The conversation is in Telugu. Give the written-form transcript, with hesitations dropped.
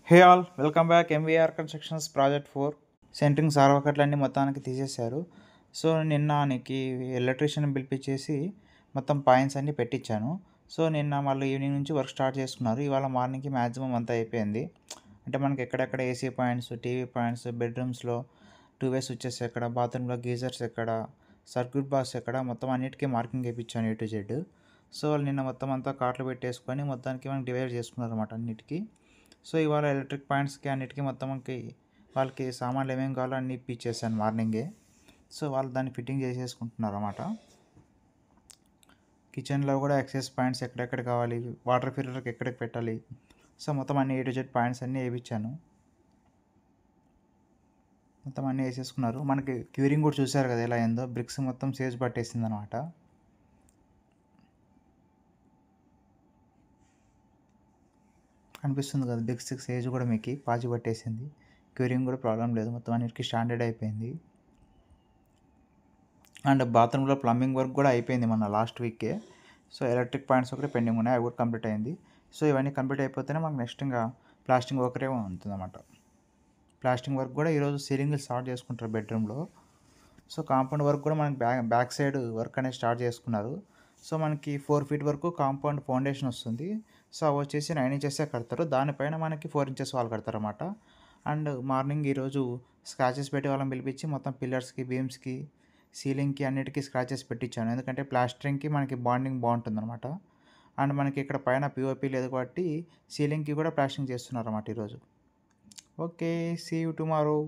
హే all welcome back MVR constructions project 4 centering సార్వకట్లన్నీ మొత్తానికి తీసేశారు. సో నిన్నకి ఎలక్ట్రీషియన్ పిలిపించేసి మొత్తం పాయింట్స్ అన్నీ పెట్టించాను. సో నిన్న మళ్ళీ ఈవినింగ్ నుంచి వర్క్ స్టార్ట్ చేసుకున్నారు. ఇవాళ మార్నింగ్కి మ్యాక్సిమం అంతా అయిపోయింది. అంటే మనకి ఎక్కడెక్కడ ఏసీ పాయింట్స్, టీవీ పాయింట్స్, బెడ్రూమ్స్లో 2 వే స్విచ్చెస్ ఎక్కడ, బాత్రూంలో గీజర్స్ ఎక్కడ, సర్క్యూట్ బాక్స్ ఎక్కడ, మొత్తం అన్నిటికీ మార్కింగ్ వేయించాను A to Z. సో వాళ్ళు నిన్న మొత్తం అంతా కార్ట్లు పెట్టేసుకొని మొత్తానికి మనకి డివైడ్ చేసుకున్నారు అనమాట అన్నిటికీ. సో ఇవాళ ఎలక్ట్రిక్ పాయింట్స్కి అన్నిటికీ మొత్తంకి వాళ్ళకి సామాన్లు ఏమేమి కావాలో అన్నీ ఇప్పించేసాను మార్నింగే. సో వాళ్ళు దాన్ని ఫిట్టింగ్ చేసేసుకుంటున్నారు అన్నమాట. కిచెన్లో కూడా ఎక్సెస్ పాయింట్స్ ఎక్కడెక్కడ కావాలి, వాటర్ ఫిల్టర్కి ఎక్కడికి పెట్టాలి, సో మొత్తం అన్ని A to Z పాయింట్స్ అన్నీ వేయించాను. మొత్తం అన్నీ వేసేసుకున్నారు. మనకి క్యూరింగ్ కూడా చూసారు కదా ఎలా అయిందో, బ్రిక్స్ మొత్తం సేజ్ పట్టేసింది అనమాట. కనిపిస్తుంది కదా బ్రిక్స్ సేజ్ కూడా మీకు పాచి పట్టేసింది. క్యూరింగ్ కూడా ప్రాబ్లం లేదు, మొత్తం అన్నిటికీ స్టాండర్డ్ అయిపోయింది. అండ్ బాత్రూంలో ప్లంబింగ్ వర్క్ కూడా అయిపోయింది మన లాస్ట్ వీకే. సో ఎలక్ట్రిక్ పాయింట్స్ ఒకటి పెండింగ్ ఉన్నాయి, అవి కూడా కంప్లీట్ అయింది. సో ఇవన్నీ కంప్లీట్ అయిపోతేనే మనకు నెక్స్ట్ ఇంకా ప్లాస్టింగ్ వర్కరే ఉంటుందన్నమాట. ప్లాస్టింగ్ వర్క్ కూడా ఈరోజు సీలింగ్ స్టార్ట్ చేసుకుంటారు బెడ్రూమ్లో. సో కాంపౌండ్ వర్క్ కూడా మనకి బ్యాక్ సైడ్ వర్క్ అనేది స్టార్ట్ చేసుకున్నారు. సో మనకి 4 feet వరకు కాంపౌండ్ ఫౌండేషన్ వస్తుంది. సో అవి వచ్చేసి 9 inches కడతారు, దానిపైన మనకి 4 inches వాల్ కడతారు అన్నమాట. అండ్ మార్నింగ్ ఈరోజు స్క్రాచెస్ పెట్టి వాళ్ళని పిలిపించి మొత్తం పిల్లర్స్కి, బీమ్స్కి, సీలింగ్కి అన్నిటికీ స్క్రాచెస్ పెట్టించాను. ఎందుకంటే ప్లాస్టరింగ్కి మనకి బాండింగ్ బాగుంటుంది అనమాట. అండ్ మనకి ఇక్కడ పైన పిఓపి లేదు కాబట్టి సీలింగ్కి కూడా ప్లాస్టరింగ్ చేస్తున్నారు అన్నమాట ఈరోజు. Okay, see you tomorrow.